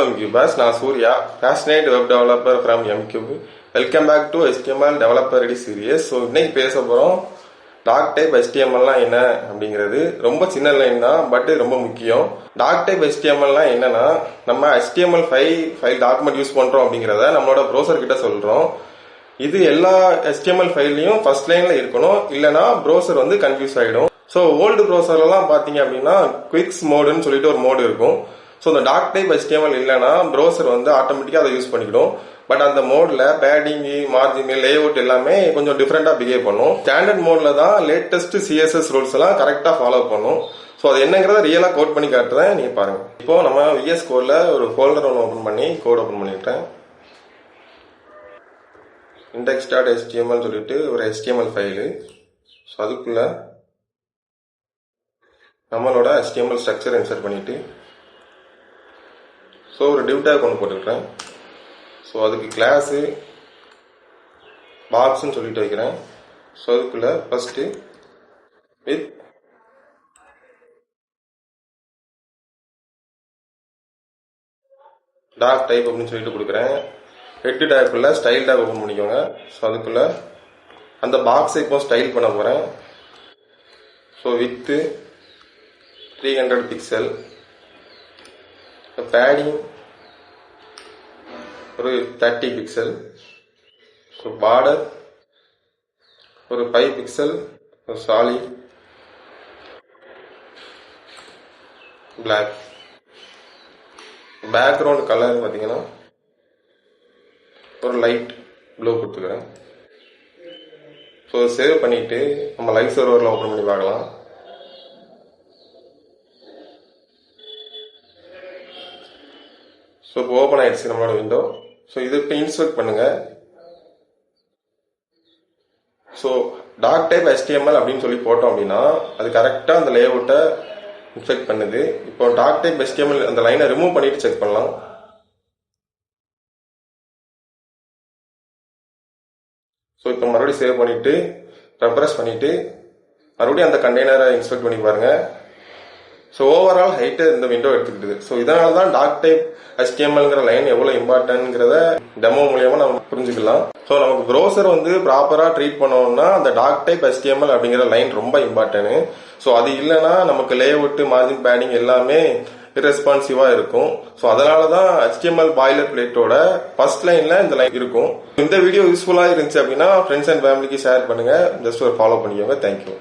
Hello MCubers, நான் Surya, passionate web developer from MCube. Welcome back to HTML Developer Ready Series. So இன்னைக்கு பேச போகிறோம் talk type HTMLலாம் என்ன அப்படிங்கிறது. ரொம்ப சின்ன லைன் தான், பட் ரொம்ப முக்கியம். டாக் டைப் HTMLலாம் என்னன்னா, நம்ம HTML ஃபைல் டாக்குமெண்ட் யூஸ் பண்ணுறோம் அப்படிங்கிறத நம்மளோட ப்ரௌசர் கிட்ட சொல்கிறோம். இது எல்லா HTML ஃபைல்லையும் ஃபர்ஸ்ட் லைனில் இருக்கணும், இல்லைனா ப்ரௌசர் வந்து கன்ஃபியூஸ் ஆகிடும். ஸோ ஓல்டு ப்ரௌசர்லாம் பார்த்தீங்க அப்படின்னா குவிக்ஸ் மோடுன்னு சொல்லிட்டு ஒரு மோடு இருக்கும். ஸோ இந்த டாக் டைப் HTML இல்லைன்னா ப்ரௌசர் வந்து ஆட்டோமேட்டிக்காக அதை யூஸ் பண்ணிக்கிடும். பட் அந்த மோடில் பேடிங்கு, மார்ஜின், லேஅவுட் எல்லாமே கொஞ்சம் டிஃப்ரெண்டாக பிஹேவ் பண்ணும். ஸ்டாண்டர்ட் மோடில் தான் லேட்டஸ்ட் CSS ரூல்ஸ் எல்லாம் கரெக்டாக ஃபாலோ பண்ணும். ஸோ அது என்னங்கிறத ரியலாக கோட் பண்ணி காட்டுறேன், நீங்கள் பாருங்க. இப்போ நம்ம VS கோடில் ஒரு ஃபோல்டர் ஒன்று ஓப்பன் பண்ணி கோட் ஓப்பன் பண்ணிட்டேன். index.html சொல்லிட்டு ஒரு HTML ஃபைலு. ஸோ அதுக்குள்ள நம்மளோட HTML ஸ்ட்ரக்சர் இன்சர்ட் பண்ணிட்டு ஸோ ஒரு டிவ் டேக் ஒன்று போட்டுக்கிட்டேன். ஸோ அதுக்கு கிளாஸு பாக்ஸ்ன்னு சொல்லிட்டு வைக்கிறேன். ஸோ அதுக்குள்ள ஃபர்ஸ்ட் வித் டாக் டைப் அப்படின்னு சொல்லிட்டு கொடுக்குறேன். ஹெட் டேக்குள்ள ஸ்டைல் டேக் ஓப்பன் பண்ணிக்கோங்க. ஸோ அதுக்குள்ள அந்த பாக்ஸை இப்போ ஸ்டைல் பண்ண போகிறேன். ஸோ வித்து 300 பிக்சல், பேடிங் ஒரு 30 பிக்சல், ஸோ பார்டர் ஒரு 5 பிக்சல், ஒரு சாலிட் பிளாக். பேக்ரவுண்ட் கலர் பார்த்தீங்கன்னா ஒரு லைட் ப்ளூ கொடுத்துக்கிறேன். ஸோ சேவ் பண்ணிட்டு நம்ம லைவ் சர்வரில் ஓப்பன் பண்ணி பார்க்கலாம். ஸோ இப்போ ஓப்பன் ஆயிடுச்சு நம்மளோட விண்டோ. ஸோ இது இப்போ இன்ஸ்பெக்ட் பண்ணுங்க. ஸோ டாக் டைப் HTML அப்படின்னு சொல்லி போட்டோம் அப்படின்னா அது கரெக்டாக அந்த லேஅவுட்டை இன்ஸ்பெக்ட் பண்ணுது. இப்போ டாக் டைப் HTML அந்த லைனை ரிமூவ் பண்ணிட்டு செக் பண்ணலாம். ஸோ இப்போ மறுபடியும் சேவ் பண்ணிட்டு ரெஃப்ரெஷ் பண்ணிட்டு மறுபடியும் அந்த கண்டெய்னரை இன்ஸ்பெக்ட் பண்ணி பாருங்க. ஸோ ஓவரால் ஹைட்டு இந்த விண்டோ எடுத்துக்கிட்டுது. ஸோ இதனால தான் டாக் டைப் HTMLங்கிற லைன் எவ்வளோ இம்பார்ட்டன்ட்ங்கிறத டெமோ மூலியமா நம்ம புரிஞ்சுக்கலாம். ஸோ நமக்கு ப்ரௌசர் வந்து ப்ராப்பராக ட்ரீட் பண்ணோம்னா அந்த டாக் டைப் HTML அப்படிங்கிற லைன் ரொம்ப இம்பார்ட்டன்ட். ஸோ அது இல்லைன்னா நமக்கு லேஅவுட், மார்ஜின், பேடிங் எல்லாமே இரெஸ்பான்சிவா இருக்கும். ஸோ அதனால தான் HTML பாய்லர் பிளேட்டோட ஃபர்ஸ்ட் லைன்ல இந்த லைன் இருக்கும். இந்த வீடியோ யூஸ்ஃபுல்லாக இருந்துச்சு அப்படின்னா ஃப்ரெண்ட்ஸ் அண்ட் ஃபேமிலிக்கு ஷேர் பண்ணுங்க. ஜஸ்ட் ஒரு ஃபாலோ பண்ணிக்கோங்க. தேங்க்யூ.